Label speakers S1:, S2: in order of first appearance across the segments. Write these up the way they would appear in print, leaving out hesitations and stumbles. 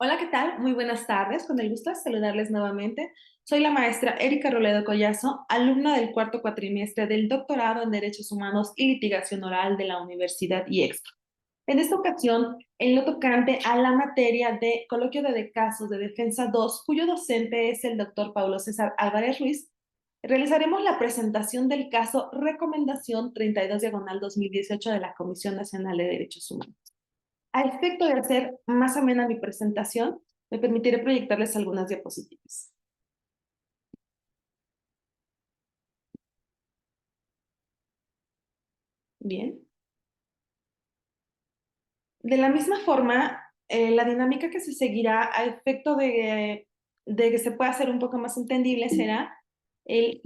S1: Hola, ¿qué tal? Muy buenas tardes. Con el gusto de saludarles nuevamente. Soy la maestra Erika Roledo Collazo, alumna del cuarto cuatrimestre del doctorado en Derechos Humanos y Litigación Oral de la Universidad IEXPA. En esta ocasión, en lo tocante a la materia de Coloquio de Casos de Defensa 2, cuyo docente es el doctor Paulo César Álvarez Ruiz, realizaremos la presentación del caso Recomendación 32/2018 de la Comisión Nacional de Derechos Humanos. A efecto de hacer más amena mi presentación, me permitiré proyectarles algunas diapositivas. Bien. De la misma forma, la dinámica que se seguirá a efecto de que se pueda hacer un poco más entendible será el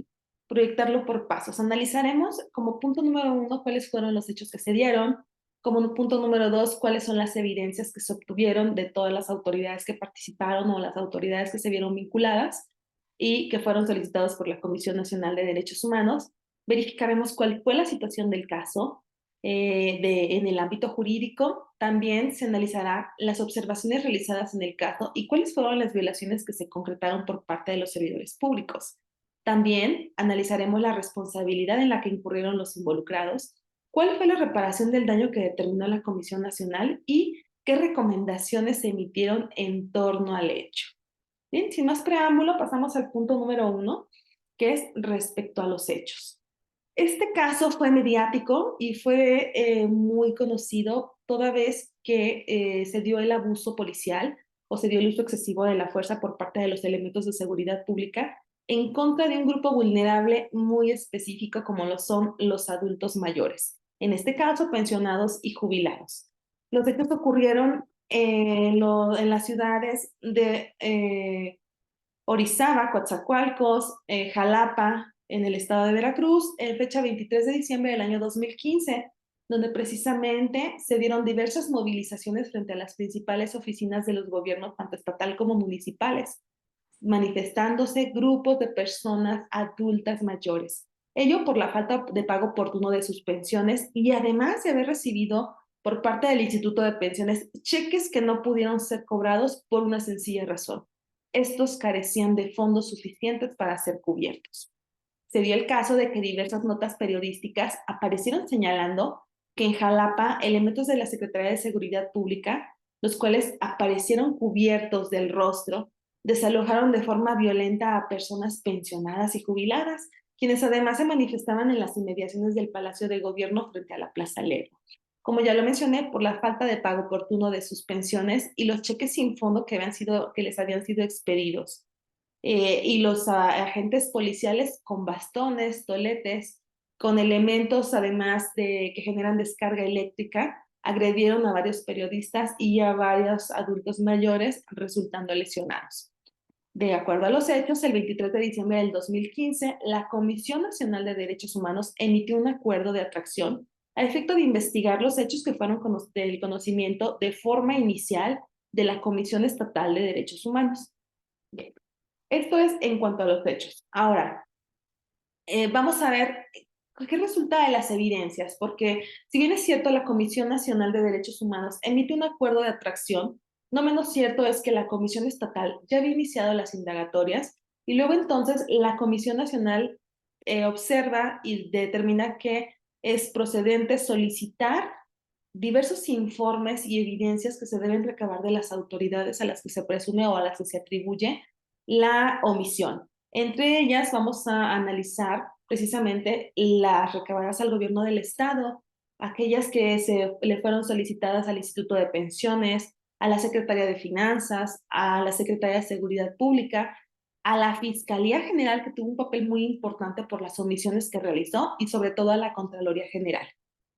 S1: proyectarlo por pasos. Analizaremos como punto número 1 cuáles fueron los hechos que se dieron, como punto número 2 cuáles son las evidencias que se obtuvieron de todas las autoridades que participaron o las autoridades que se vieron vinculadas y que fueron solicitadas por la Comisión Nacional de Derechos Humanos. Verificaremos cuál fue la situación del caso, en el ámbito jurídico. También se analizará las observaciones realizadas en el caso y cuáles fueron las violaciones que se concretaron por parte de los servidores públicos. También analizaremos la responsabilidad en la que incurrieron los involucrados, cuál fue la reparación del daño que determinó la Comisión Nacional y qué recomendaciones se emitieron en torno al hecho. Bien, sin más preámbulo, pasamos al punto número 1, que es respecto a los hechos. Este caso fue mediático y fue muy conocido toda vez que se dio el abuso policial o se dio el uso excesivo de la fuerza por parte de los elementos de seguridad pública en contra de un grupo vulnerable muy específico como lo son los adultos mayores, en este caso pensionados y jubilados. Los hechos ocurrieron en las ciudades de Orizaba, Coatzacoalcos, Jalapa, en el estado de Veracruz, en fecha 23 de diciembre del año 2015, donde precisamente se dieron diversas movilizaciones frente a las principales oficinas de los gobiernos, tanto estatal como municipales, manifestándose grupos de personas adultas mayores. Ello por la falta de pago oportuno de sus pensiones y además de haber recibido por parte del Instituto de Pensiones cheques que no pudieron ser cobrados por una sencilla razón: estos carecían de fondos suficientes para ser cubiertos. Se dio el caso de que diversas notas periodísticas aparecieron señalando que en Jalapa elementos de la Secretaría de Seguridad Pública, los cuales aparecieron cubiertos del rostro, desalojaron de forma violenta a personas pensionadas y jubiladas, quienes además se manifestaban en las inmediaciones del Palacio de Gobierno frente a la Plaza Lerdo. Como ya lo mencioné, por la falta de pago oportuno de sus pensiones y los cheques sin fondo que les habían sido expedidos. Y los agentes policiales con bastones, toletes, con elementos además de que generan descarga eléctrica, agredieron a varios periodistas y a varios adultos mayores, resultando lesionados. De acuerdo a los hechos, el 23 de diciembre del 2015, la Comisión Nacional de Derechos Humanos emitió un acuerdo de atracción a efecto de investigar los hechos que fueron del conocimiento de forma inicial de la Comisión Estatal de Derechos Humanos. Bien. Esto es en cuanto a los hechos. Ahora, vamos a ver qué resulta de las evidencias, porque si bien es cierto, la Comisión Nacional de Derechos Humanos emite un acuerdo de atracción, no menos cierto es que la Comisión Estatal ya había iniciado las indagatorias y luego entonces la Comisión Nacional observa y determina que es procedente solicitar diversos informes y evidencias que se deben recabar de las autoridades a las que se presume o a las que se atribuye la omisión. Entre ellas vamos a analizar precisamente las recabadas al gobierno del estado, aquellas que le fueron solicitadas al Instituto de Pensiones, a la Secretaría de Finanzas, a la Secretaría de Seguridad Pública, a la Fiscalía General, que tuvo un papel muy importante por las omisiones que realizó, y sobre todo a la Contraloría General.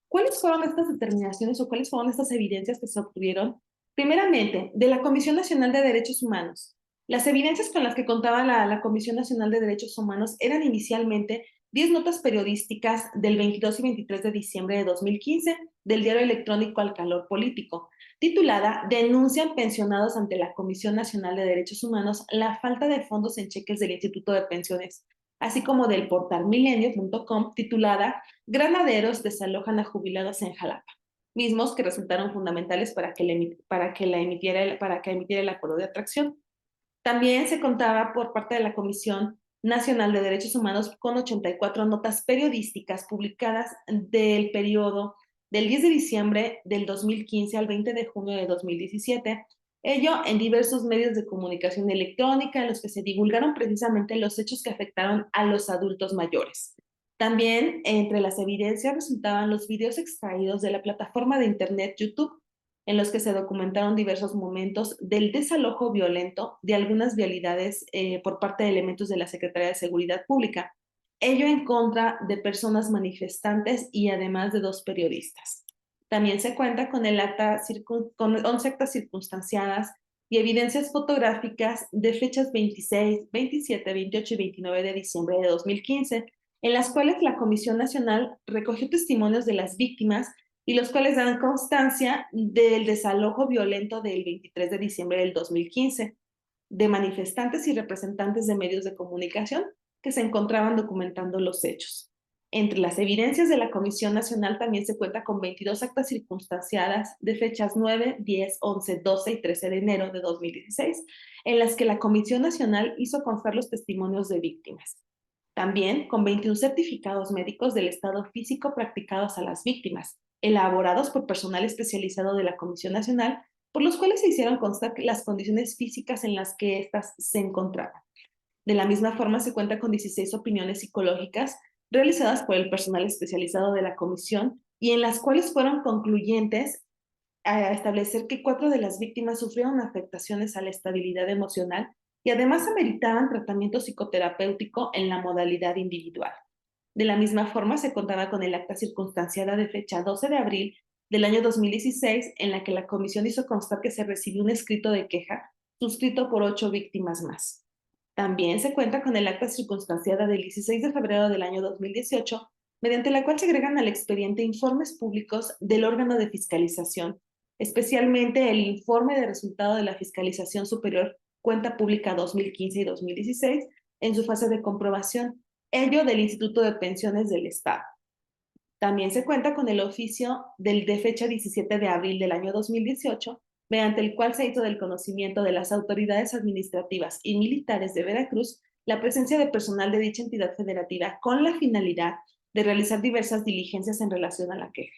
S1: ¿Cuáles fueron estas determinaciones o cuáles fueron estas evidencias que se obtuvieron? Primeramente, de la Comisión Nacional de Derechos Humanos. Las evidencias con las que contaba la Comisión Nacional de Derechos Humanos eran inicialmente 10 notas periodísticas del 22 y 23 de diciembre de 2015 del diario electrónico Al Calor Político, titulada "Denuncian pensionados ante la Comisión Nacional de Derechos Humanos la falta de fondos en cheques del Instituto de Pensiones", así como del portal milenio.com, titulada "Granaderos desalojan a jubilados en Jalapa". mismos que resultaron fundamentales para que emitiera el acuerdo de atracción. También se contaba por parte de la Comisión Nacional de Derechos Humanos con 84 notas periodísticas publicadas del periodo del 10 de diciembre del 2015 al 20 de junio de 2017, ello en diversos medios de comunicación electrónica en los que se divulgaron precisamente los hechos que afectaron a los adultos mayores. También entre las evidencias resultaban los videos extraídos de la plataforma de internet YouTube, en los que se documentaron diversos momentos del desalojo violento de algunas vialidades por parte de elementos de la Secretaría de Seguridad Pública, ello en contra de personas manifestantes y además de 2 periodistas. También se cuenta con, con 11 actas circunstanciadas y evidencias fotográficas de fechas 26, 27, 28 y 29 de diciembre de 2015, en las cuales la Comisión Nacional recogió testimonios de las víctimas y los cuales dan constancia del desalojo violento del 23 de diciembre del 2015 de manifestantes y representantes de medios de comunicación que se encontraban documentando los hechos. Entre las evidencias de la Comisión Nacional también se cuenta con 22 actas circunstanciadas de fechas 9, 10, 11, 12 y 13 de enero de 2016, en las que la Comisión Nacional hizo constar los testimonios de víctimas. También con 21 certificados médicos del estado físico practicados a las víctimas, elaborados por personal especializado de la Comisión Nacional, por los cuales se hicieron constar las condiciones físicas en las que éstas se encontraban. De la misma forma, se cuenta con 16 opiniones psicológicas realizadas por el personal especializado de la comisión y en las cuales fueron concluyentes a establecer que 4 de las víctimas sufrieron afectaciones a la estabilidad emocional y además ameritaban tratamiento psicoterapéutico en la modalidad individual. De la misma forma, se contaba con el acta circunstanciada de fecha 12 de abril del año 2016, en la que la comisión hizo constar que se recibió un escrito de queja suscrito por 8 víctimas más. También se cuenta con el acta circunstanciada del 16 de febrero del año 2018, mediante la cual se agregan al expediente informes públicos del órgano de fiscalización, especialmente el informe de resultado de la Fiscalización Superior Cuenta Pública 2015 y 2016 en su fase de comprobación, ello del Instituto de Pensiones del Estado. También se cuenta con el oficio de fecha 17 de abril del año 2018, mediante el cual se hizo del conocimiento de las autoridades administrativas y militares de Veracruz la presencia de personal de dicha entidad federativa con la finalidad de realizar diversas diligencias en relación a la queja.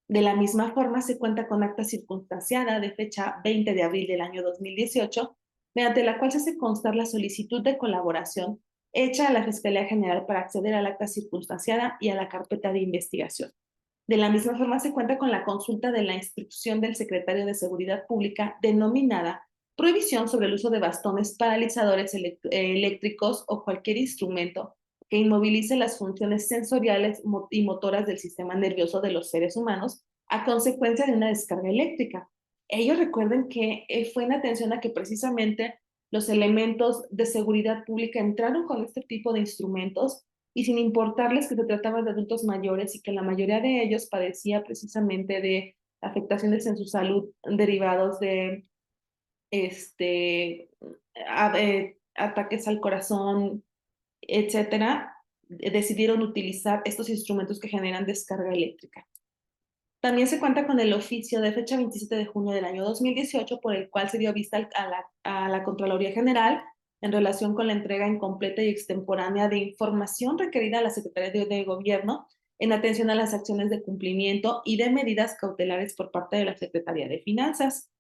S1: De la misma forma, se cuenta con acta circunstanciada de fecha 20 de abril del año 2018, mediante la cual se hace constar la solicitud de colaboración hecha a la Fiscalía General para acceder al acta circunstanciada y a la carpeta de investigación. De la misma forma, se cuenta con la consulta de la instrucción del secretario de Seguridad Pública denominada Prohibición sobre el uso de bastones, paralizadores eléctricos o cualquier instrumento que inmovilice las funciones sensoriales y motoras del sistema nervioso de los seres humanos a consecuencia de una descarga eléctrica. Ellos recuerden que fue en atención a que precisamente los elementos de seguridad pública entraron con este tipo de instrumentos y sin importarles que se trataba de adultos mayores y que la mayoría de ellos padecía precisamente de afectaciones en su salud derivados de este, ataques al corazón, etcétera, decidieron utilizar estos instrumentos que generan descarga eléctrica. También se cuenta con el oficio de fecha 27 de junio del año 2018, por el cual se dio vista a la Contraloría General en relación con la entrega incompleta y extemporánea de información requerida a la Secretaría de Gobierno en atención a las acciones de cumplimiento y de medidas cautelares por parte de la Secretaría de Finanzas.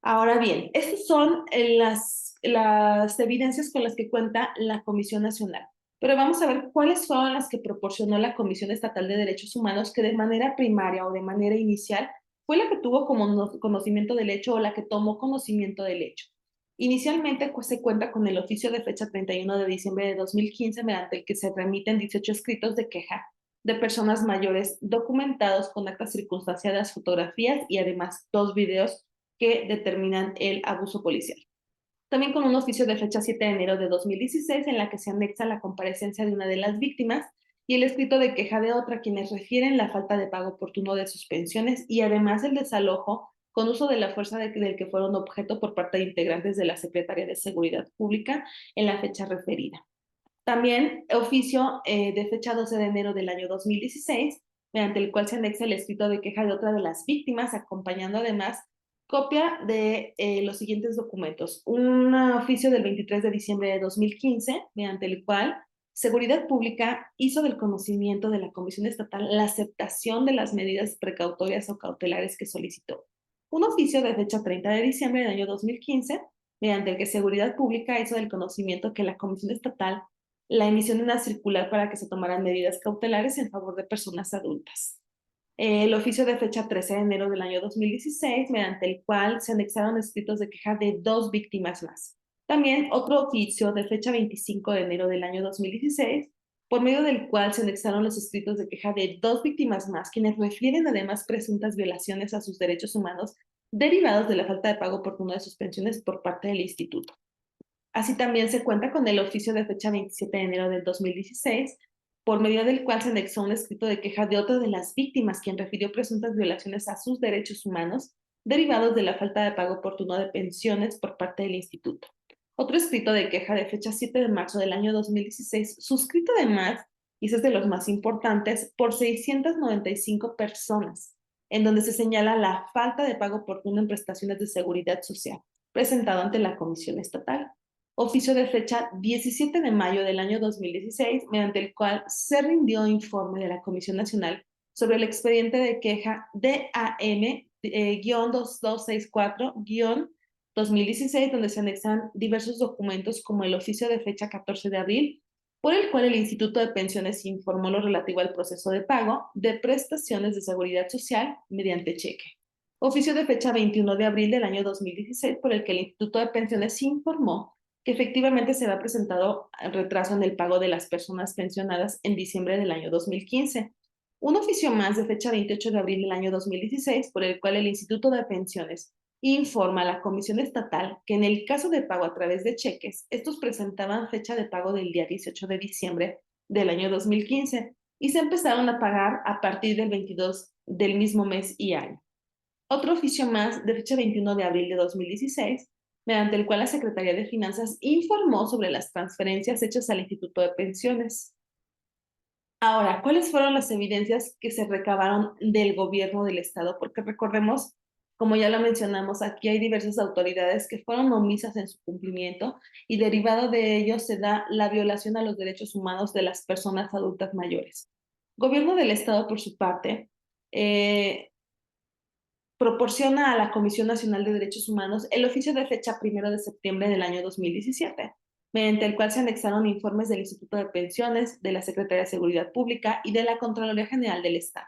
S1: Ahora bien, estas son las evidencias con las que cuenta la Comisión Nacional. Pero vamos a ver cuáles fueron las que proporcionó la Comisión Estatal de Derechos Humanos, que de manera primaria o de manera inicial fue la que tuvo como conocimiento del hecho o la que tomó conocimiento del hecho. Inicialmente pues, se cuenta con el oficio de fecha 31 de diciembre de 2015, mediante el que se remiten 18 escritos de queja de personas mayores documentados con actas circunstanciadas, fotografías y además 2 videos que determinan el abuso policial. También con un oficio de fecha 7 de enero de 2016 en la que se anexa la comparecencia de una de las víctimas y el escrito de queja de otra, quienes refieren la falta de pago oportuno de sus pensiones y además el desalojo con uso de la fuerza del que fueron objeto por parte de integrantes de la Secretaría de Seguridad Pública en la fecha referida. También oficio de fecha 12 de enero del año 2016 mediante el cual se anexa el escrito de queja de otra de las víctimas, acompañando además copia de los siguientes documentos. Un oficio del 23 de diciembre de 2015, mediante el cual Seguridad Pública hizo del conocimiento de la Comisión Estatal la aceptación de las medidas precautorias o cautelares que solicitó. Un oficio de fecha 30 de diciembre del año 2015, mediante el que Seguridad Pública hizo del conocimiento que la Comisión Estatal la emisión de una circular para que se tomaran medidas cautelares en favor de personas adultas. El oficio de fecha 13 de enero del año 2016, mediante el cual se anexaron escritos de queja de 2 víctimas más. También otro oficio de fecha 25 de enero del año 2016, por medio del cual se anexaron los escritos de queja de 2 víctimas más, quienes refieren además presuntas violaciones a sus derechos humanos derivados de la falta de pago oportuno de sus pensiones por parte del instituto. Así también se cuenta con el oficio de fecha 27 de enero del 2016, por medio del cual se anexó un escrito de queja de otra de las víctimas, quien refirió presuntas violaciones a sus derechos humanos derivados de la falta de pago oportuno de pensiones por parte del instituto. Otro escrito de queja de fecha 7 de marzo del año 2016, suscrito además, y ese es de los más importantes, por 695 personas, en donde se señala la falta de pago oportuno en prestaciones de seguridad social, presentado ante la Comisión Estatal. Oficio de fecha 17 de mayo del año 2016, mediante el cual se rindió informe de la Comisión Nacional sobre el expediente de queja DAM-2264-2016, donde se anexan diversos documentos como el oficio de fecha 14 de abril, por el cual el Instituto de Pensiones informó lo relativo al proceso de pago de prestaciones de seguridad social mediante cheque. Oficio de fecha 21 de abril del año 2016, por el que el Instituto de Pensiones informó que efectivamente se había presentado retraso en el pago de las personas pensionadas en diciembre del año 2015. Un oficio más de fecha 28 de abril del año 2016, por el cual el Instituto de Pensiones informa a la Comisión Estatal que en el caso de pago a través de cheques, estos presentaban fecha de pago del día 18 de diciembre del año 2015 y se empezaron a pagar a partir del 22 del mismo mes y año. Otro oficio más de fecha 21 de abril de 2016, mediante el cual la Secretaría de Finanzas informó sobre las transferencias hechas al Instituto de Pensiones. Ahora, ¿cuáles fueron las evidencias que se recabaron del gobierno del Estado? Porque recordemos, como ya lo mencionamos, aquí hay diversas autoridades que fueron omisas en su cumplimiento y derivado de ello se da la violación a los derechos humanos de las personas adultas mayores. Gobierno del Estado, por su parte, proporciona a la Comisión Nacional de Derechos Humanos el oficio de fecha 1 de septiembre del año 2017, mediante el cual se anexaron informes del Instituto de Pensiones, de la Secretaría de Seguridad Pública y de la Contraloría General del Estado.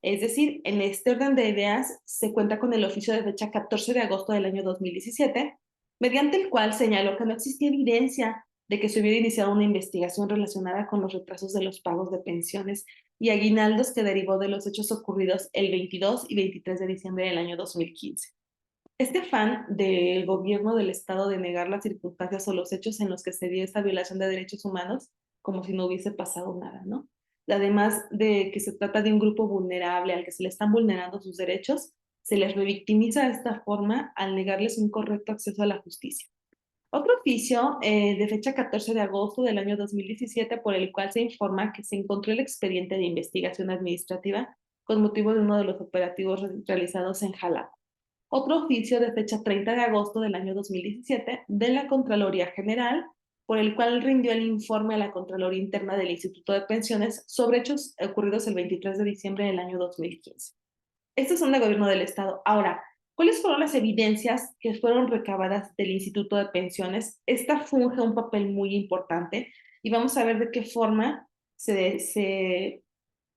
S1: Es decir, en este orden de ideas se cuenta con el oficio de fecha 14 de agosto del año 2017, mediante el cual señaló que no existía evidencia de que se hubiera iniciado una investigación relacionada con los retrasos de los pagos de pensiones y aguinaldos que derivó de los hechos ocurridos el 22 y 23 de diciembre del año 2015. Este afán del gobierno del Estado de negar las circunstancias o los hechos en los que se dio esta violación de derechos humanos, como si no hubiese pasado nada, ¿no? Además de que se trata de un grupo vulnerable al que se le están vulnerando sus derechos, se les revictimiza de esta forma al negarles un correcto acceso a la justicia. Otro oficio de fecha 14 de agosto del año 2017, por el cual se informa que se encontró el expediente de investigación administrativa con motivo de uno de los operativos realizados en Jalapa. Otro oficio de fecha 30 de agosto del año 2017 de la Contraloría General, por el cual rindió el informe a la Contraloría Interna del Instituto de Pensiones sobre hechos ocurridos el 23 de diciembre del año 2015. Estos son del gobierno del Estado. Ahora, ¿cuáles fueron las evidencias que fueron recabadas del Instituto de Pensiones? Esta funge un papel muy importante y vamos a ver de qué forma se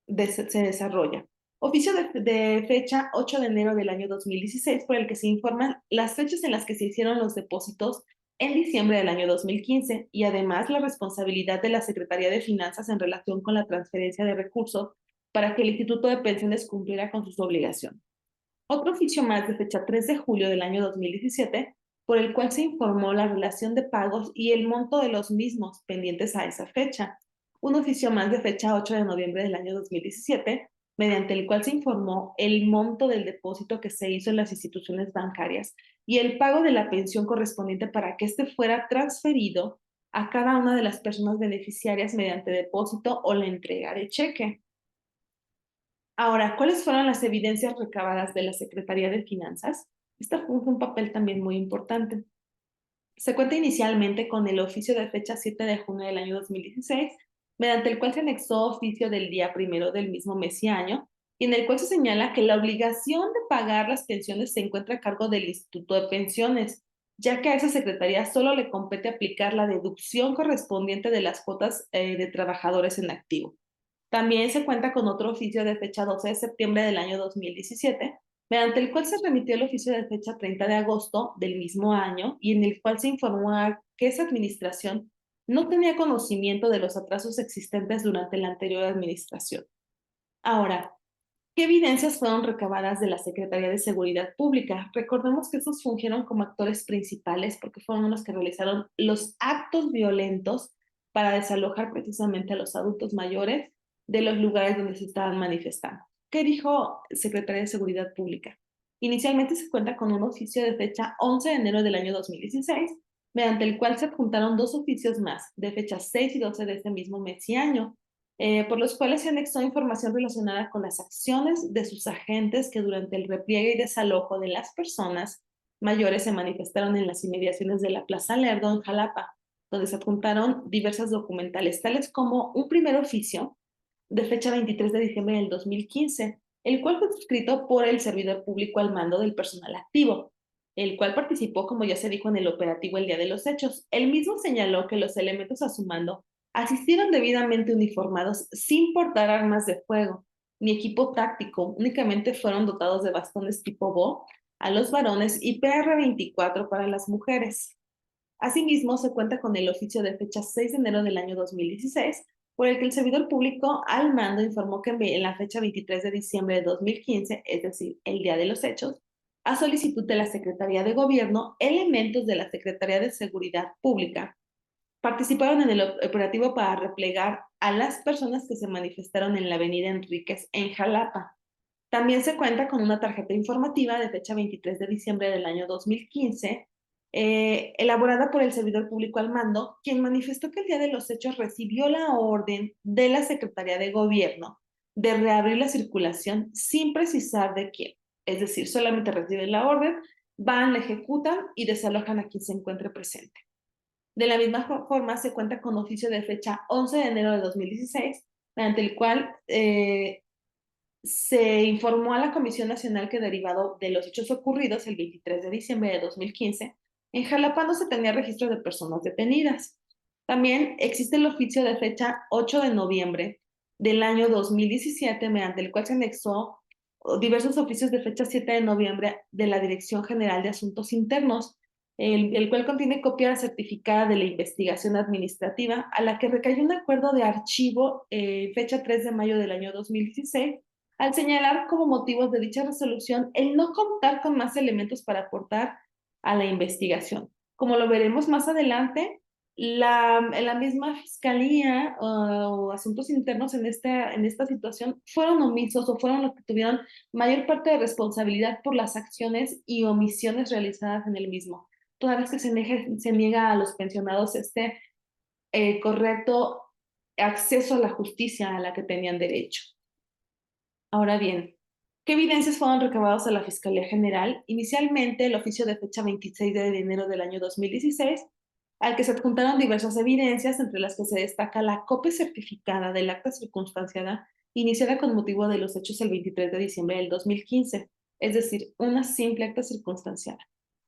S1: desarrolla. Oficio de fecha 8 de enero del año 2016, por el que se informan las fechas en las que se hicieron los depósitos en diciembre del año 2015 y además la responsabilidad de la Secretaría de Finanzas en relación con la transferencia de recursos para que el Instituto de Pensiones cumpliera con sus obligaciones. Otro oficio más de fecha 3 de julio del año 2017, por el cual se informó la relación de pagos y el monto de los mismos pendientes a esa fecha. Un oficio más de fecha 8 de noviembre del año 2017, mediante el cual se informó el monto del depósito que se hizo en las instituciones bancarias y el pago de la pensión correspondiente para que éste fuera transferido a cada una de las personas beneficiarias mediante depósito o la entrega de cheque. Ahora, ¿cuáles fueron las evidencias recabadas de la Secretaría de Finanzas? Esta funge un papel también muy importante. Se cuenta inicialmente con el oficio de fecha 7 de junio del año 2016, mediante el cual se anexó oficio del día primero del mismo mes y año, y en el cual se señala que la obligación de pagar las pensiones se encuentra a cargo del Instituto de Pensiones, ya que a esa secretaría solo le compete aplicar la deducción correspondiente de las cuotas de trabajadores en activo. También se cuenta con otro oficio de fecha 12 de septiembre del año 2017, mediante el cual se remitió el oficio de fecha 30 de agosto del mismo año y en el cual se informó que esa administración no tenía conocimiento de los atrasos existentes durante la anterior administración. Ahora, ¿qué evidencias fueron recabadas de la Secretaría de Seguridad Pública? Recordemos que estos fungieron como actores principales porque fueron los que realizaron los actos violentos para desalojar precisamente a los adultos mayores de los lugares donde se estaban manifestando. ¿Qué dijo Secretaría de Seguridad Pública? Inicialmente se cuenta con un oficio de fecha 11 de enero del año 2016, mediante el cual se adjuntaron dos oficios más, de fecha 6 y 12 de ese mismo mes y año, por los cuales se anexó información relacionada con las acciones de sus agentes que durante el repliegue y desalojo de las personas mayores se manifestaron en las inmediaciones de la Plaza Lerdo en Jalapa, donde se adjuntaron diversas documentales, tales como un primer oficio de fecha 23 de diciembre del 2015, el cual fue suscrito por el servidor público al mando del personal activo, el cual participó, como ya se dijo, en el operativo el día de los hechos. El mismo señaló que los elementos a su mando asistieron debidamente uniformados sin portar armas de fuego ni equipo táctico, únicamente fueron dotados de bastones tipo BO a los varones y PR-24 para las mujeres. Asimismo, se cuenta con el oficio de fecha 6 de enero del año 2016, por el que el servidor público al mando informó que en la fecha 23 de diciembre de 2015, es decir, el día de los hechos, a solicitud de la Secretaría de Gobierno, elementos de la Secretaría de Seguridad Pública participaron en el operativo para replegar a las personas que se manifestaron en la avenida Enríquez en Jalapa. También se cuenta con una tarjeta informativa de fecha 23 de diciembre del año 2015, elaborada por el servidor público al mando, quien manifestó que el día de los hechos recibió la orden de la Secretaría de Gobierno de reabrir la circulación sin precisar de quién. Es decir, solamente reciben la orden, van, la ejecutan y desalojan a quien se encuentre presente. De la misma forma, se cuenta con oficio de fecha 11 de enero de 2016, mediante el cual se informó a la Comisión Nacional que derivado de los hechos ocurridos el 23 de diciembre de 2015, en Jalapa no se tenía registro de personas detenidas. También existe el oficio de fecha 8 de noviembre del año 2017, mediante el cual se anexó diversos oficios de fecha 7 de noviembre de la Dirección General de Asuntos Internos, el cual contiene copia certificada de la investigación administrativa a la que recayó un acuerdo de archivo fecha 3 de mayo del año 2016, al señalar como motivos de dicha resolución el no contar con más elementos para aportar a la investigación. Como lo veremos más adelante, la misma fiscalía o asuntos internos en esta situación fueron omisos o fueron los que tuvieron mayor parte de responsabilidad por las acciones y omisiones realizadas en el mismo. Toda vez que se niega a los pensionados este correcto acceso a la justicia a la que tenían derecho. Ahora bien, ¿qué evidencias fueron recabadas a la Fiscalía General? Inicialmente, el oficio de fecha 26 de enero del año 2016, al que se adjuntaron diversas evidencias, entre las que se destaca la copia certificada del acta circunstanciada iniciada con motivo de los hechos el 23 de diciembre del 2015, es decir, una simple acta circunstanciada.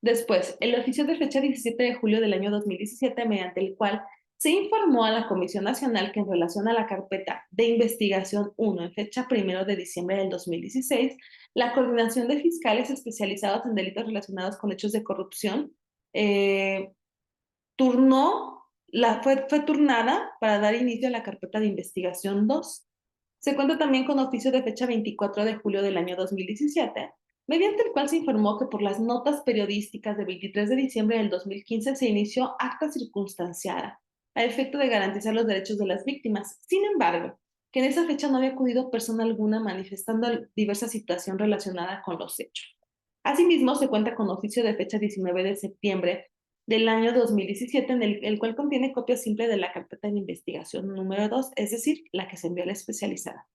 S1: Después, el oficio de fecha 17 de julio del año 2017, mediante el cual se informó a la Comisión Nacional que en relación a la carpeta de investigación 1 en fecha 1 de diciembre del 2016, la Coordinación de Fiscales Especializados en Delitos Relacionados con Hechos de Corrupción eh, fue turnada para dar inicio a la carpeta de investigación 2. Se cuenta también con oficio de fecha 24 de julio del año 2017, mediante el cual se informó que por las notas periodísticas de 23 de diciembre del 2015 se inició acta circunstanciada a efecto de garantizar los derechos de las víctimas. Sin embargo, que en esa fecha no había acudido persona alguna manifestando diversa situación relacionada con los hechos. Asimismo, se cuenta con oficio de fecha 19 de septiembre del año 2017, en el cual contiene copia simple de la carpeta de investigación número 2, es decir, la que se envió a la especializada.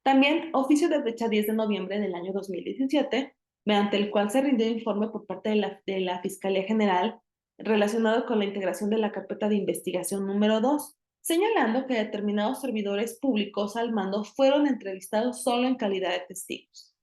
S1: También oficio de fecha 10 de noviembre del año 2017, mediante el cual se rindió informe por parte de la Fiscalía General relacionado con la integración de la carpeta de investigación número 2, señalando que determinados servidores públicos al mando fueron entrevistados solo en calidad de testigos.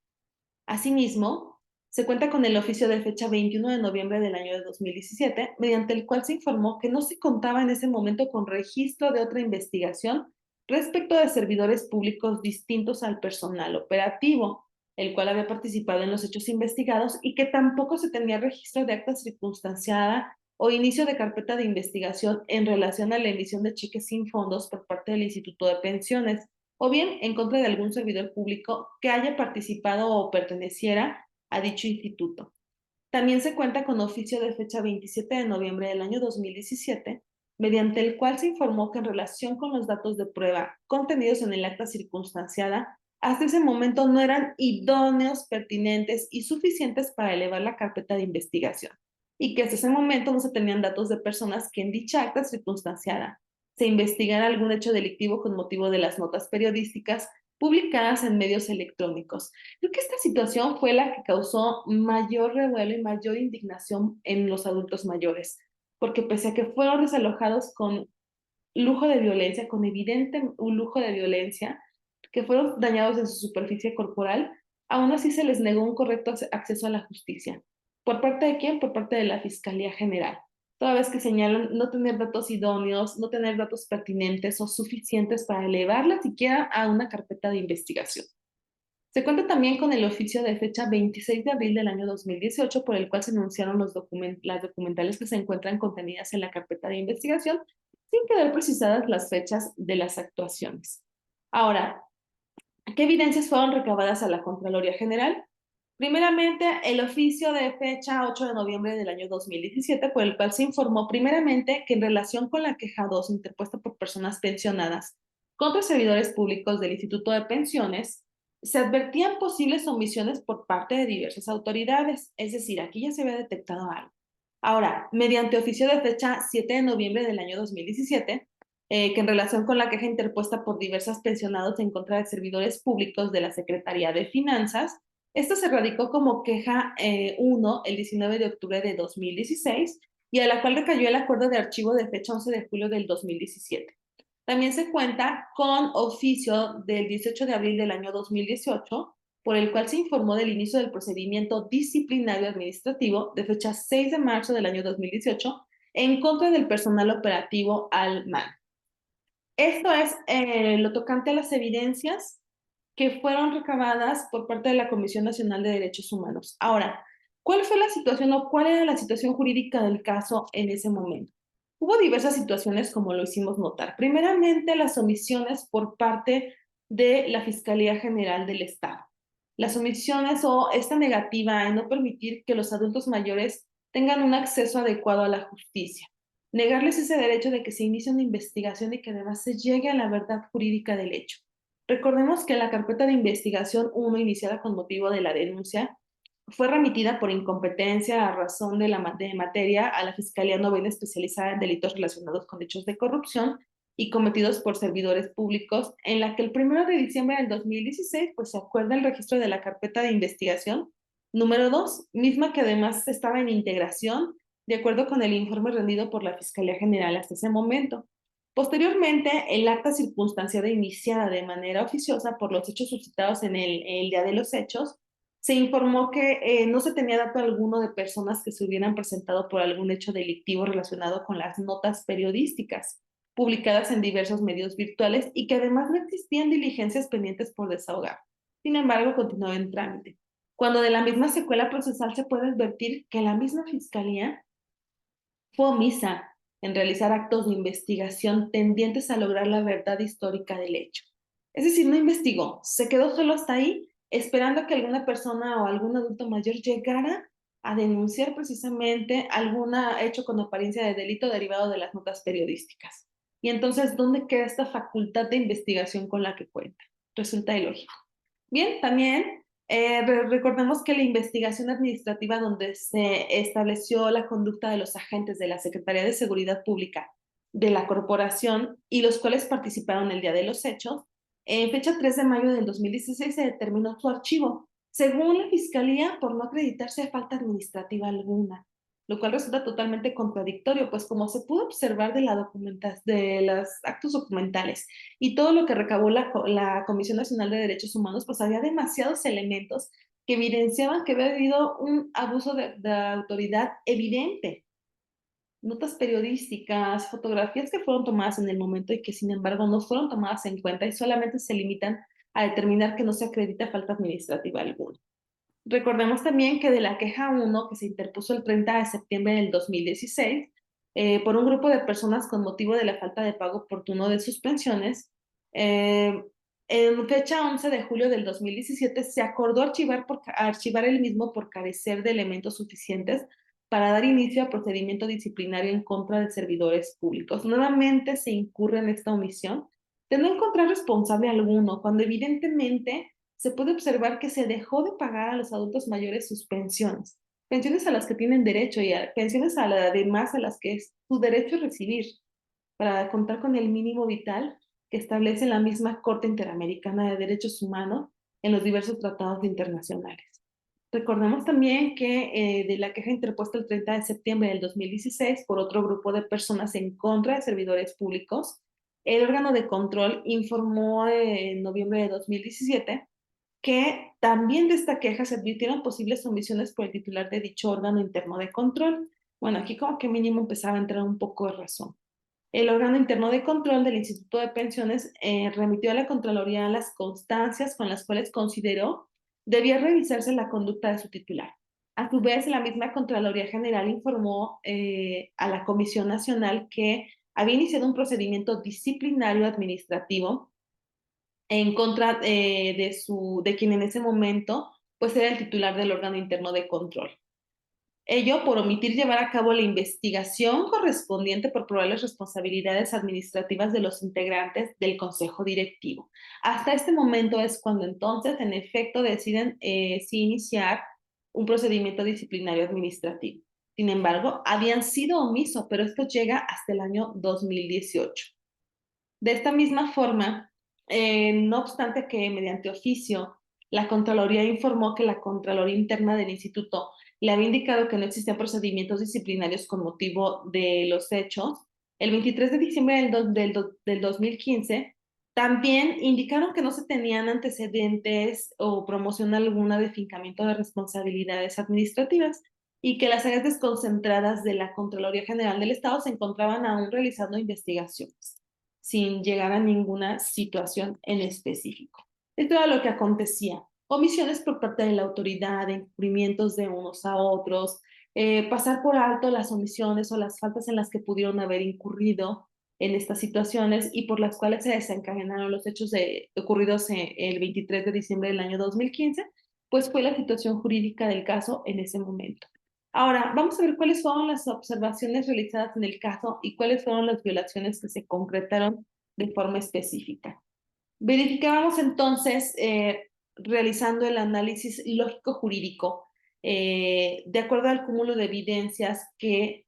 S1: Asimismo, se cuenta con el oficio de fecha 21 de noviembre del año de 2017, mediante el cual se informó que no se contaba en ese momento con registro de otra investigación respecto de servidores públicos distintos al personal operativo, el cual había participado en los hechos investigados y que tampoco se tenía registro de acta circunstanciada o inicio de carpeta de investigación en relación a la emisión de cheques sin fondos por parte del Instituto de Pensiones, o bien en contra de algún servidor público que haya participado o perteneciera a dicho instituto. También se cuenta con oficio de fecha 27 de noviembre del año 2017, mediante el cual se informó que en relación con los datos de prueba contenidos en el acta circunstanciada, hasta ese momento no eran idóneos, pertinentes y suficientes para elevar la carpeta de investigación, y que hasta ese momento no se tenían datos de personas que en dicha acta circunstanciada se investigara algún hecho delictivo con motivo de las notas periodísticas publicadas en medios electrónicos. Creo que esta situación fue la que causó mayor revuelo y mayor indignación en los adultos mayores, porque pese a que fueron desalojados con lujo de violencia, con evidente un lujo de violencia, que fueron dañados en su superficie corporal, aún así se les negó un correcto acceso a la justicia. ¿Por parte de quién? Por parte de la Fiscalía General. Toda vez que señalan no tener datos idóneos, no tener datos pertinentes o suficientes para elevarla siquiera a una carpeta de investigación. Se cuenta también con el oficio de fecha 26 de abril del año 2018, por el cual se anunciaron las documentales que se encuentran contenidas en la carpeta de investigación, sin quedar precisadas las fechas de las actuaciones. Ahora, ¿qué evidencias fueron recabadas a la Contraloría General? Primeramente, el oficio de fecha 8 de noviembre del año 2017, por el cual se informó primeramente que en relación con la queja 2 interpuesta por personas pensionadas contra servidores públicos del Instituto de Pensiones, se advertían posibles omisiones por parte de diversas autoridades, es decir, aquí ya se había detectado algo. Ahora, mediante oficio de fecha 7 de noviembre del año 2017, que en relación con la queja interpuesta por diversas pensionados en contra de servidores públicos de la Secretaría de Finanzas, esto se radicó como queja 1 el 19 de octubre de 2016 y a la cual recayó el acuerdo de archivo de fecha 11 de julio del 2017. También se cuenta con oficio del 18 de abril del año 2018, por el cual se informó del inicio del procedimiento disciplinario administrativo de fecha 6 de marzo del año 2018 en contra del personal operativo al MAN. Esto es lo tocante a las evidencias que fueron recabadas por parte de la Comisión Nacional de Derechos Humanos. Ahora, ¿cuál fue la situación o cuál era la situación jurídica del caso en ese momento? Hubo diversas situaciones como lo hicimos notar. Primeramente, las omisiones por parte de la Fiscalía General del Estado. Las omisiones o esta negativa en no permitir que los adultos mayores tengan un acceso adecuado a la justicia. Negarles ese derecho de que se inicie una investigación y que además se llegue a la verdad jurídica del hecho. Recordemos que la carpeta de investigación 1, iniciada con motivo de la denuncia, fue remitida por incompetencia a razón de materia a la Fiscalía Novena especializada en delitos relacionados con hechos de corrupción y cometidos por servidores públicos, en la que el 1 de diciembre del 2016 pues, se acuerda el registro de la carpeta de investigación número 2, misma que además estaba en integración de acuerdo con el informe rendido por la Fiscalía General hasta ese momento. Posteriormente, el acta circunstanciada iniciada de manera oficiosa por los hechos suscitados en el día de los hechos, se informó que no se tenía dato alguno de personas que se hubieran presentado por algún hecho delictivo relacionado con las notas periodísticas publicadas en diversos medios virtuales y que además no existían diligencias pendientes por desahogar. Sin embargo, continuó en trámite. Cuando de la misma secuela procesal se puede advertir que la misma fiscalía fue omisa en realizar actos de investigación tendientes a lograr la verdad histórica del hecho. Es decir, no investigó, se quedó solo hasta ahí, esperando que alguna persona o algún adulto mayor llegara a denunciar precisamente algún hecho con apariencia de delito derivado de las notas periodísticas. Y entonces, ¿dónde queda esta facultad de investigación con la que cuenta? Resulta ilógico. Bien, también recordemos que la investigación administrativa donde se estableció la conducta de los agentes de la Secretaría de Seguridad Pública de la corporación y los cuales participaron el día de los hechos, En fecha 3 de mayo del 2016 se determinó su archivo, según la Fiscalía, por no acreditarse falta administrativa alguna, lo cual resulta totalmente contradictorio, pues como se pudo observar de los actos documentales y todo lo que recabó la Comisión Nacional de Derechos Humanos, pues había demasiados elementos que evidenciaban que había habido un abuso de autoridad evidente. Notas periodísticas, fotografías que fueron tomadas en el momento y que sin embargo no fueron tomadas en cuenta y solamente se limitan a determinar que no se acredita falta administrativa alguna. Recordemos también que de la queja 1 que se interpuso el 30 de septiembre del 2016 por un grupo de personas con motivo de la falta de pago oportuno de sus pensiones, eh, en fecha 11 de julio del 2017 se acordó archivar el mismo por carecer de elementos suficientes para dar inicio a procedimiento disciplinario en contra de servidores públicos. Nuevamente se incurre en esta omisión de no encontrar responsable alguno, cuando evidentemente se puede observar que se dejó de pagar a los adultos mayores sus pensiones, pensiones a las que tienen derecho y pensiones además a las que es su derecho recibir, para contar con el mínimo vital que establece la misma Corte Interamericana de Derechos Humanos en los diversos tratados internacionales. Recordemos también que de la queja interpuesta el 30 de septiembre del 2016 por otro grupo de personas en contra de servidores públicos, el órgano de control informó en noviembre de 2017 que también de esta queja se advirtieron posibles omisiones por el titular de dicho órgano interno de control. Bueno, aquí como que mínimo empezaba a entrar un poco de razón. El órgano interno de control del Instituto de Pensiones remitió a la Contraloría las constancias con las cuales consideró debía revisarse la conducta de su titular. A su vez, la misma Contraloría General informó a la Comisión Nacional que había iniciado un procedimiento disciplinario administrativo en contra de quien en ese momento pues era el titular del órgano interno de control. Ello por omitir llevar a cabo la investigación correspondiente por probables responsabilidades administrativas de los integrantes del consejo directivo. Hasta este momento es cuando entonces, en efecto, deciden sí iniciar un procedimiento disciplinario administrativo. Sin embargo, habían sido omisos, pero esto llega hasta el año 2018. De esta misma forma, no obstante que mediante oficio, la Contraloría informó que la Contraloría Interna del Instituto le había indicado que no existían procedimientos disciplinarios con motivo de los hechos. El 23 de diciembre del 2015, también indicaron que no se tenían antecedentes o promoción alguna de fincamiento de responsabilidades administrativas y que las áreas desconcentradas de la Contraloría General del Estado se encontraban aún realizando investigaciones sin llegar a ninguna situación en específico. Esto era lo que acontecía. Omisiones por parte de la autoridad, encubrimientos de unos a otros, pasar por alto las omisiones o las faltas en las que pudieron haber incurrido en estas situaciones y por las cuales se desencadenaron los hechos ocurridos el 23 de diciembre del año 2015, pues fue la situación jurídica del caso en ese momento. Ahora, vamos a ver cuáles fueron las observaciones realizadas en el caso y cuáles fueron las violaciones que se concretaron de forma específica. Verificábamos entonces, realizando el análisis lógico-jurídico, de acuerdo al cúmulo de evidencias que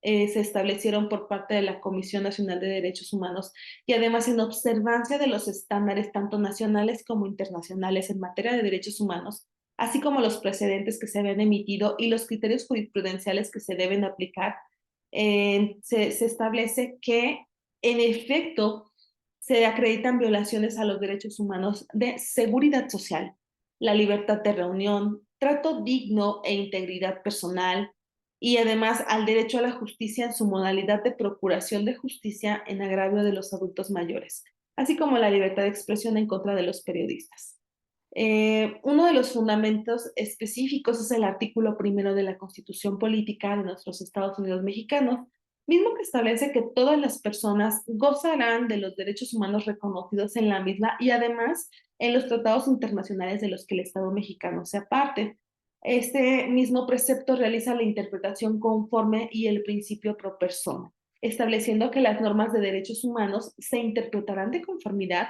S1: se establecieron por parte de la Comisión Nacional de Derechos Humanos y además en observancia de los estándares tanto nacionales como internacionales en materia de derechos humanos, así como los precedentes que se habían emitido y los criterios jurisprudenciales que se deben aplicar, se establece que en efecto se acreditan violaciones a los derechos humanos de seguridad social, la libertad de reunión, trato digno e integridad personal, y además al derecho a la justicia en su modalidad de procuración de justicia en agravio de los adultos mayores, así como la libertad de expresión en contra de los periodistas. Uno de los fundamentos específicos es el artículo primero de la Constitución Política de nuestros Estados Unidos mexicanos, mismo que establece que todas las personas gozarán de los derechos humanos reconocidos en la misma y además en los tratados internacionales de los que el Estado mexicano sea parte. Este mismo precepto realiza la interpretación conforme y el principio pro persona, estableciendo que las normas de derechos humanos se interpretarán de conformidad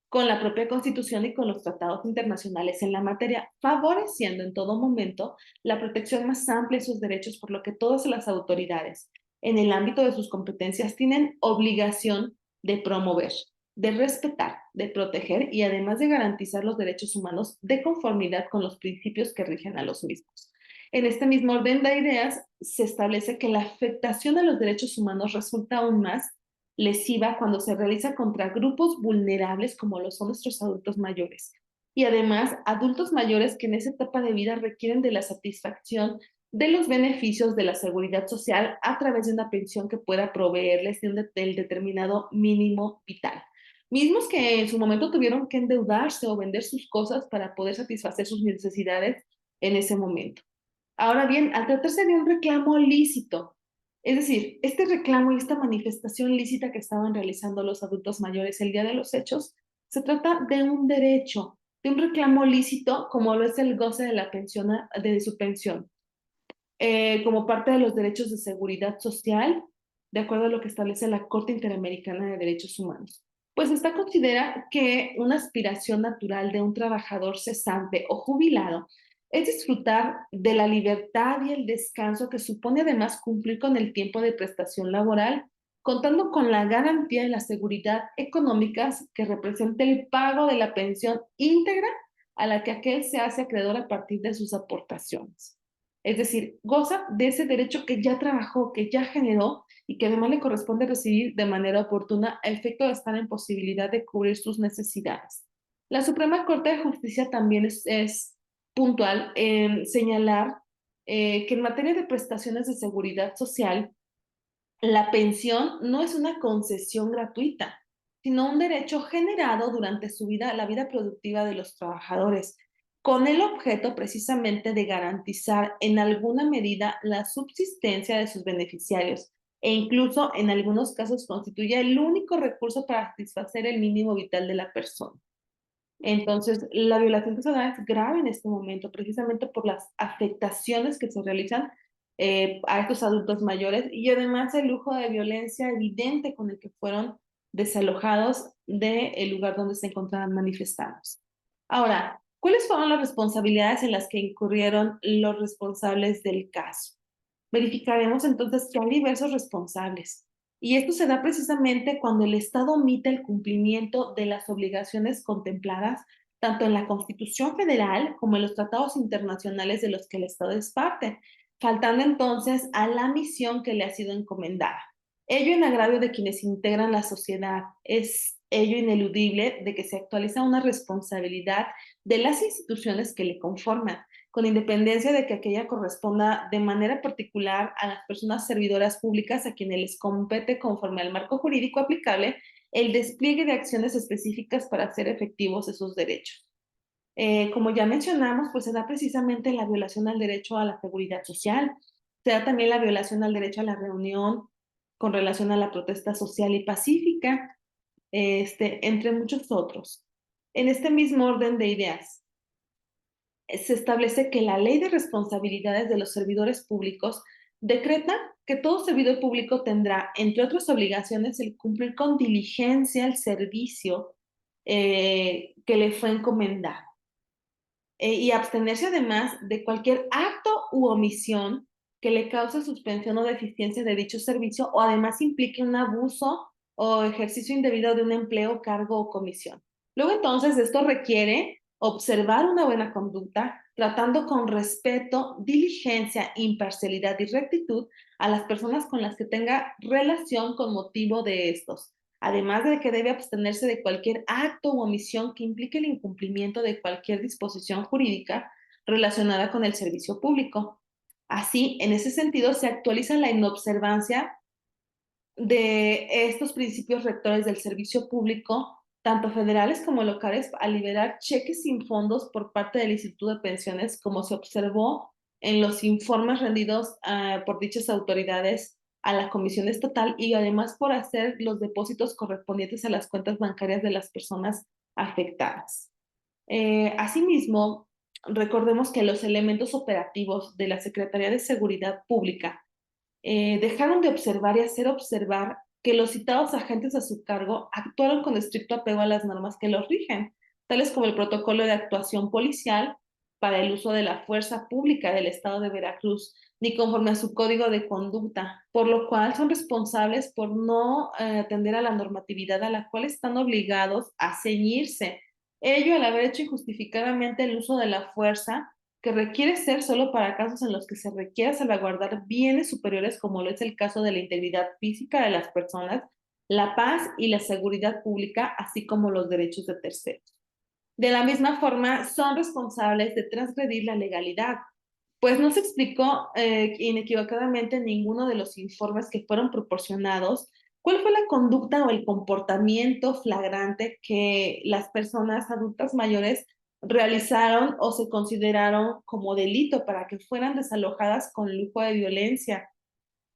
S1: con la propia Constitución y con los tratados internacionales en la materia, favoreciendo en todo momento la protección más amplia de sus derechos, por lo que todas las autoridades, en el ámbito de sus competencias, tienen obligación de promover, de respetar, de proteger y además de garantizar los derechos humanos de conformidad con los principios que rigen a los mismos. En este mismo orden de ideas, se establece que la afectación a los derechos humanos resulta aún más lesiva cuando se realiza contra grupos vulnerables como lo son nuestros adultos mayores. Y además, adultos mayores que en esa etapa de vida requieren de la satisfacción de los beneficios de la seguridad social a través de una pensión que pueda proveerles del determinado mínimo vital. Mismos que en su momento tuvieron que endeudarse o vender sus cosas para poder satisfacer sus necesidades en ese momento. Ahora bien, al tratarse de un reclamo lícito, es decir, este reclamo y esta manifestación lícita que estaban realizando los adultos mayores el día de los hechos, se trata de un derecho, de un reclamo lícito como lo es el goce de la pensión, de su pensión, como parte de los derechos de seguridad social, de acuerdo a lo que establece la Corte Interamericana de Derechos Humanos. Pues esta considera que una aspiración natural de un trabajador cesante o jubilado es disfrutar de la libertad y el descanso que supone además cumplir con el tiempo de prestación laboral, contando con la garantía de la seguridad económica que representa el pago de la pensión íntegra a la que aquel se hace acreedor a partir de sus aportaciones. Es decir, goza de ese derecho que ya trabajó, que ya generó y que además le corresponde recibir de manera oportuna a efecto de estar en posibilidad de cubrir sus necesidades. La Suprema Corte de Justicia también es puntual en señalar que en materia de prestaciones de seguridad social, la pensión no es una concesión gratuita, sino un derecho generado durante su vida, la vida productiva de los trabajadores, con el objeto precisamente de garantizar en alguna medida la subsistencia de sus beneficiarios e incluso en algunos casos constituye el único recurso para satisfacer el mínimo vital de la persona. Entonces, la violación de esa edad es grave en este momento, precisamente por las afectaciones que se realizan a estos adultos mayores y además el lujo de violencia evidente con el que fueron desalojados del lugar donde se encontraban manifestados. Ahora, ¿cuáles fueron las responsabilidades en las que incurrieron los responsables del caso? Verificaremos entonces que hay diversos responsables. Y esto se da precisamente cuando el Estado omite el cumplimiento de las obligaciones contempladas tanto en la Constitución Federal como en los tratados internacionales de los que el Estado es parte, faltando entonces a la misión que le ha sido encomendada. Ello en agravio de quienes integran la sociedad. Es ello ineludible de que se actualiza una responsabilidad de las instituciones que le conforman, con independencia de que aquella corresponda de manera particular a las personas servidoras públicas a quienes les compete conforme al marco jurídico aplicable el despliegue de acciones específicas para hacer efectivos esos derechos. Como ya mencionamos, pues se da precisamente la violación al derecho a la seguridad social, se da también la violación al derecho a la reunión con relación a la protesta social y pacífica, entre muchos otros. En este mismo orden de ideas, se establece que la Ley de Responsabilidades de los Servidores Públicos decreta que todo servidor público tendrá, entre otras obligaciones, el cumplir con diligencia el servicio que le fue encomendado y abstenerse además de cualquier acto u omisión que le cause suspensión o deficiencia de dicho servicio o además implique un abuso o ejercicio indebido de un empleo, cargo o comisión. Luego entonces esto requiere observar una buena conducta, tratando con respeto, diligencia, imparcialidad y rectitud a las personas con las que tenga relación con motivo de estos. Además de que debe abstenerse de cualquier acto u omisión que implique el incumplimiento de cualquier disposición jurídica relacionada con el servicio público. Así, en ese sentido, se actualiza la inobservancia de estos principios rectores del servicio público, tanto federales como locales, a liberar cheques sin fondos por parte del Instituto de Pensiones, como se observó en los informes rendidos por dichas autoridades a la Comisión Estatal y además por hacer los depósitos correspondientes a las cuentas bancarias de las personas afectadas. Asimismo, recordemos que los elementos operativos de la Secretaría de Seguridad Pública dejaron de observar y hacer observar que los citados agentes a su cargo actuaron con estricto apego a las normas que los rigen, tales como el protocolo de actuación policial, para el uso de la fuerza pública del Estado de Veracruz, ni conforme a su código de conducta, por lo cual son responsables por no atender a la normatividad a la cual están obligados a ceñirse. Ello al haber hecho injustificadamente el uso de la fuerza, que requiere ser solo para casos en los que se requiera salvaguardar bienes superiores, como lo es el caso de la integridad física de las personas, la paz y la seguridad pública, así como los derechos de terceros. De la misma forma, son responsables de transgredir la legalidad, pues no se explicó inequívocamente en ninguno de los informes que fueron proporcionados cuál fue la conducta o el comportamiento flagrante que las personas adultas mayores realizaron o se consideraron como delito para que fueran desalojadas con lujo de violencia.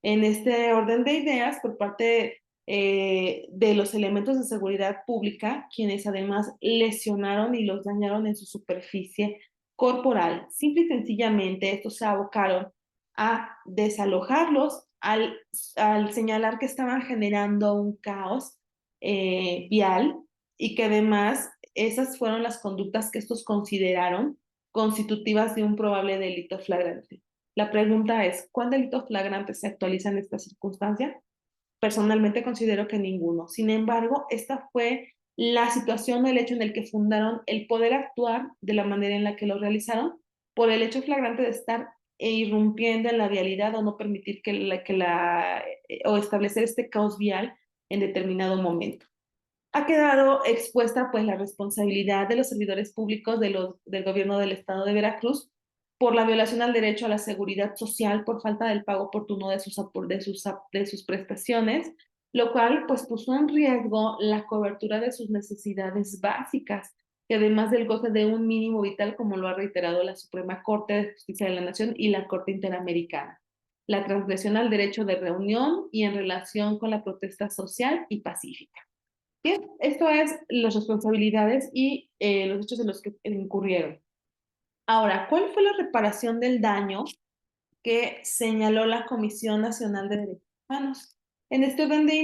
S1: En este orden de ideas, por parte de los elementos de seguridad pública, quienes además lesionaron y los dañaron en su superficie corporal. Simple y sencillamente, estos se abocaron a desalojarlos al señalar que estaban generando un caos vial y que además esas fueron las conductas que estos consideraron constitutivas de un probable delito flagrante. La pregunta es, ¿cuál delito flagrante se actualiza en esta circunstancia? Personalmente considero que ninguno. Sin embargo, esta fue la situación o el hecho en el que fundaron el poder actuar de la manera en la que lo realizaron por el hecho flagrante de estar irrumpiendo en la vialidad o no permitir o establecer este caos vial en determinado momento. Ha quedado expuesta pues la responsabilidad de los servidores públicos del gobierno del estado de Veracruz por la violación al derecho a la seguridad social por falta del pago oportuno de sus prestaciones, lo cual pues puso en riesgo la cobertura de sus necesidades básicas, que además del goce de un mínimo vital, como lo ha reiterado la Suprema Corte de Justicia de la Nación y la Corte Interamericana, la transgresión al derecho de reunión y en relación con la protesta social y pacífica. Bien, esto es las responsabilidades y los hechos en los que incurrieron. Ahora, ¿cuál fue la reparación del daño que señaló la Comisión Nacional de Derechos Humanos? En este orden de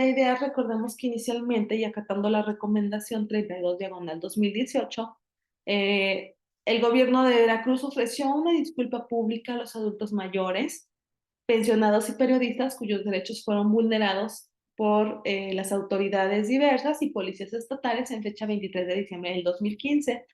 S1: ideas, recordemos que inicialmente, y acatando la recomendación 32/2018, el gobierno de Veracruz ofreció una disculpa pública a los adultos mayores, pensionados y periodistas cuyos derechos fueron vulnerados por las autoridades diversas y policías estatales en fecha 23 de diciembre del 2015.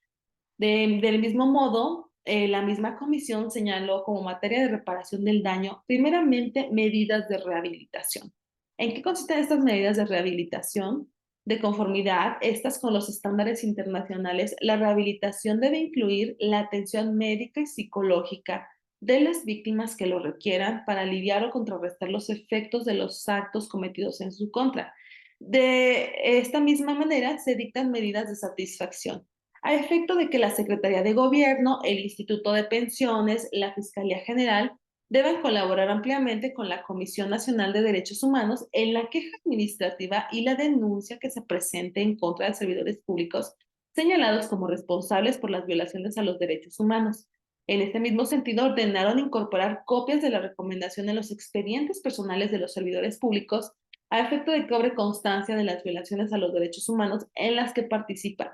S1: Del mismo modo, la misma comisión señaló como materia de reparación del daño, primeramente, medidas de rehabilitación. ¿En qué consisten estas medidas de rehabilitación? De conformidad, estas con los estándares internacionales, la rehabilitación debe incluir la atención médica y psicológica de las víctimas que lo requieran para aliviar o contrarrestar los efectos de los actos cometidos en su contra. De esta misma manera, se dictan medidas de satisfacción a efecto de que la Secretaría de Gobierno, el Instituto de Pensiones, la Fiscalía General deben colaborar ampliamente con la Comisión Nacional de Derechos Humanos en la queja administrativa y la denuncia que se presente en contra de servidores públicos señalados como responsables por las violaciones a los derechos humanos. En este mismo sentido, ordenaron incorporar copias de la recomendación en los expedientes personales de los servidores públicos a efecto de que obre constancia de las violaciones a los derechos humanos en las que participan.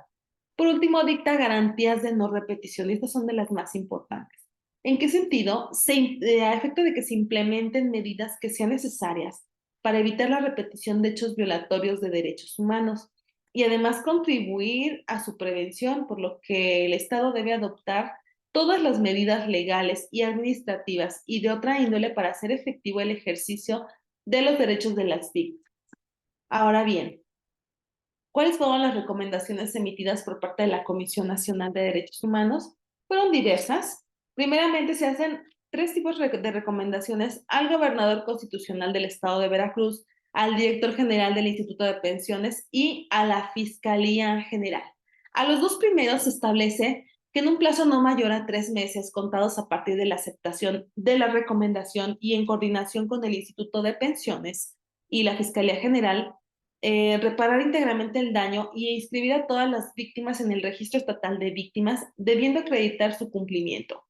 S1: Por último, dicta garantías de no repetición, y estas son de las más importantes. ¿En qué sentido? A efecto de que se implementen medidas que sean necesarias para evitar la repetición de hechos violatorios de derechos humanos y además contribuir a su prevención, por lo que el Estado debe adoptar todas las medidas legales y administrativas y de otra índole para hacer efectivo el ejercicio de los derechos de las víctimas. Ahora bien, ¿cuáles fueron las recomendaciones emitidas por parte de la Comisión Nacional de Derechos Humanos? Fueron diversas. Primeramente, se hacen tres tipos de recomendaciones al gobernador constitucional del estado de Veracruz, al director general del Instituto de Pensiones y a la Fiscalía General. A los dos primeros se establece que en un plazo no mayor a 3 meses, contados a partir de la aceptación de la recomendación y en coordinación con el Instituto de Pensiones y la Fiscalía General, reparar íntegramente el daño y inscribir a todas las víctimas en el registro estatal de víctimas, debiendo acreditar su cumplimiento.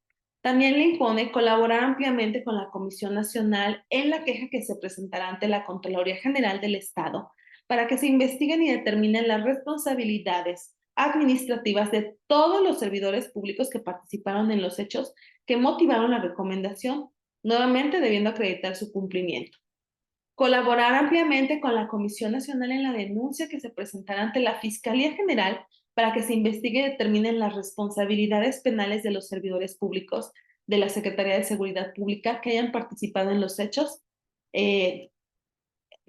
S1: También le impone colaborar ampliamente con la Comisión Nacional en la queja que se presentará ante la Contraloría General del Estado para que se investiguen y determinen las responsabilidades administrativas de todos los servidores públicos que participaron en los hechos que motivaron la recomendación, nuevamente debiendo acreditar su cumplimiento. Colaborar ampliamente con la Comisión Nacional en la denuncia que se presentará ante la Fiscalía General para que se investigue y determinen las responsabilidades penales de los servidores públicos de la Secretaría de Seguridad Pública que hayan participado en los hechos que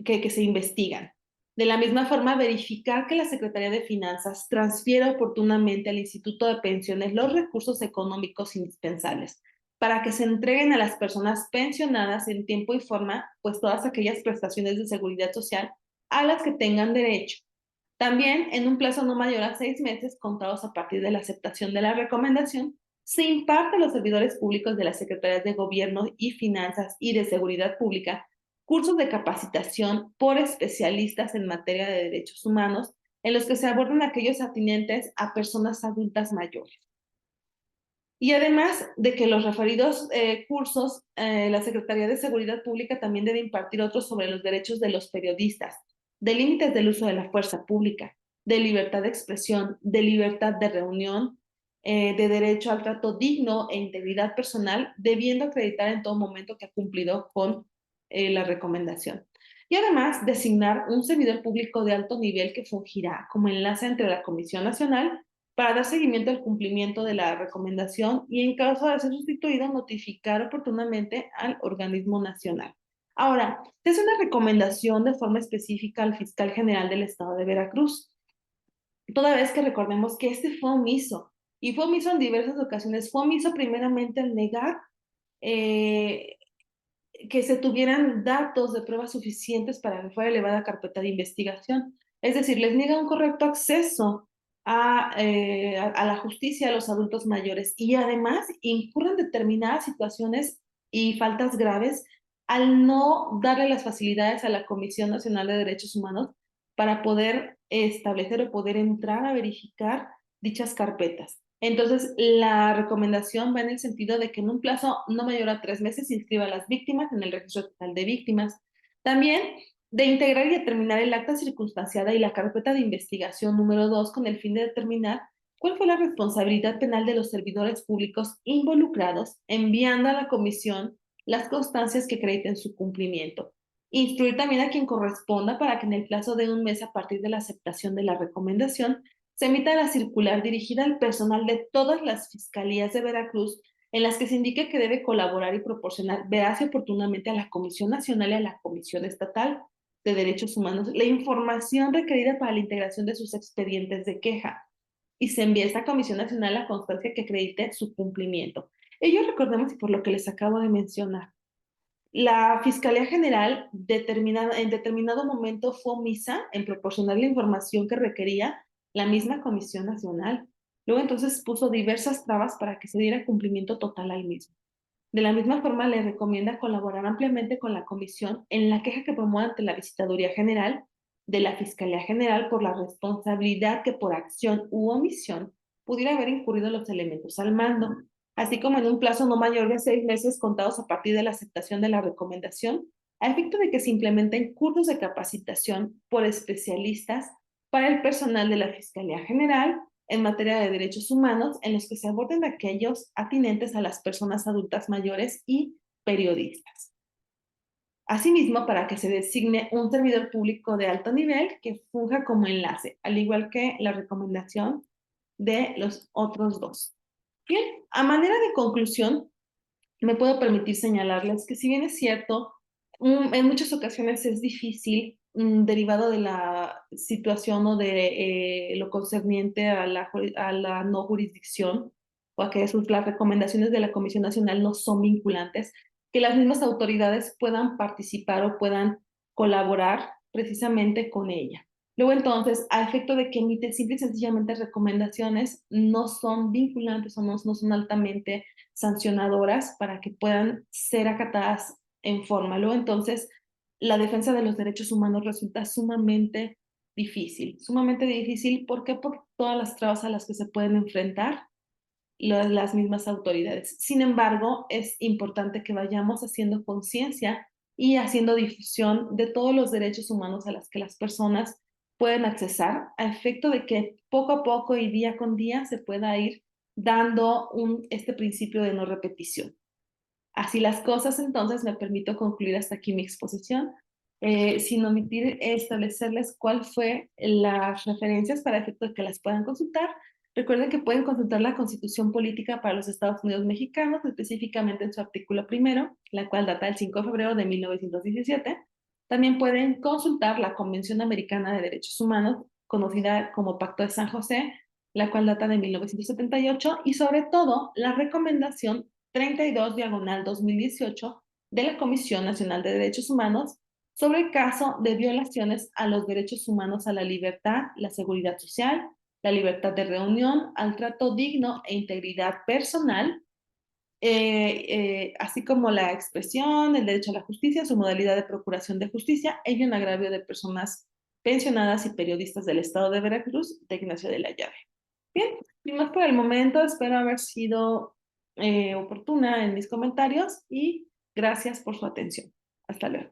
S1: se investigan. De la misma forma, verificar que la Secretaría de Finanzas transfiera oportunamente al Instituto de Pensiones los recursos económicos indispensables para que se entreguen a las personas pensionadas en tiempo y forma, pues todas aquellas prestaciones de seguridad social a las que tengan derecho. También, en un plazo no mayor a 6 meses, contados a partir de la aceptación de la recomendación, se imparte a los servidores públicos de las Secretarías de Gobierno y Finanzas y de Seguridad Pública cursos de capacitación por especialistas en materia de derechos humanos, en los que se abordan aquellos atinentes a personas adultas mayores. Y además de que los referidos cursos, la Secretaría de Seguridad Pública también debe impartir otros sobre los derechos de los periodistas, de límites del uso de la fuerza pública, de libertad de expresión, de libertad de reunión, de derecho al trato digno e integridad personal, debiendo acreditar en todo momento que ha cumplido con la recomendación. Y además designar un servidor público de alto nivel que fungirá como enlace entre la Comisión Nacional para dar seguimiento al cumplimiento de la recomendación y en caso de ser sustituido, notificar oportunamente al organismo nacional. Ahora, es una recomendación de forma específica al fiscal general del estado de Veracruz, toda vez que recordemos que este fue omiso, y fue omiso en diversas ocasiones. Fue omiso primeramente al negar que se tuvieran datos de pruebas suficientes para que fuera elevada carpeta de investigación. Es decir, les niega un correcto acceso a la justicia a los adultos mayores y además incurren determinadas situaciones y faltas graves al no darle las facilidades a la Comisión Nacional de Derechos Humanos para poder establecer o poder entrar a verificar dichas carpetas. Entonces, la recomendación va en el sentido de que en un plazo no mayor a 3 meses se inscriba a las víctimas en el registro total de víctimas. También de integrar y determinar el acta circunstanciada y la carpeta de investigación número 2 con el fin de determinar cuál fue la responsabilidad penal de los servidores públicos involucrados, enviando a la comisión las constancias que acrediten su cumplimiento. Instruir también a quien corresponda para que en el plazo de un mes a partir de la aceptación de la recomendación se emita la circular dirigida al personal de todas las fiscalías de Veracruz en las que se indique que debe colaborar y proporcionar veraz y oportunamente a la Comisión Nacional y a la Comisión Estatal de Derechos Humanos la información requerida para la integración de sus expedientes de queja y se envía a esta Comisión Nacional la constancia que acredite su cumplimiento. Ello recordemos y por lo que les acabo de mencionar. La Fiscalía General en determinado momento fue omisa en proporcionar la información que requería la misma Comisión Nacional. Luego entonces puso diversas trabas para que se diera cumplimiento total al mismo. De la misma forma, le recomienda colaborar ampliamente con la comisión en la queja que promueva ante la Visitaduría General de la Fiscalía General por la responsabilidad que por acción u omisión pudiera haber incurrido los elementos al mando, así como en un plazo no mayor de 6 meses contados a partir de la aceptación de la recomendación, a efecto de que se implementen cursos de capacitación por especialistas para el personal de la Fiscalía General en materia de derechos humanos en los que se aborden aquellos atinentes a las personas adultas mayores y periodistas. Asimismo, para que se designe un servidor público de alto nivel que funja como enlace, al igual que la recomendación de los otros dos. Bien, a manera de conclusión, me puedo permitir señalarles que si bien es cierto, en muchas ocasiones es difícil, derivado de la situación o de lo concerniente a la no jurisdicción o a que las recomendaciones de la Comisión Nacional no son vinculantes, que las mismas autoridades puedan participar o puedan colaborar precisamente con ella. Luego entonces, a efecto de que emite simple y sencillamente recomendaciones, no son vinculantes o no son altamente sancionadoras para que puedan ser acatadas en forma. Luego entonces, la defensa de los derechos humanos resulta sumamente difícil. Sumamente difícil, ¿por qué? Por todas las trabas a las que se pueden enfrentar las mismas autoridades. Sin embargo, es importante que vayamos haciendo conciencia y haciendo difusión de todos los derechos humanos a las que las personas pueden accesar a efecto de que poco a poco y día con día se pueda ir dando este principio de no repetición. Así las cosas, entonces, me permito concluir hasta aquí mi exposición, sin omitir establecerles cuál fue las referencias para efecto de que las puedan consultar. Recuerden que pueden consultar la Constitución Política para los Estados Unidos Mexicanos, específicamente en su artículo primero, la cual data del 5 de febrero de 1917. También pueden consultar la Convención Americana de Derechos Humanos, conocida como Pacto de San José, la cual data de 1978, y sobre todo la recomendación 32/2018 de la Comisión Nacional de Derechos Humanos sobre el caso de violaciones a los derechos humanos a la libertad, la seguridad social, la libertad de reunión, al trato digno e integridad personal, así como la expresión, el derecho a la justicia, su modalidad de procuración de justicia, ello en agravio de personas pensionadas y periodistas del estado de Veracruz, de Ignacio de la Llave. Bien, sin más por el momento, espero haber sido oportuna en mis comentarios y gracias por su atención. Hasta luego.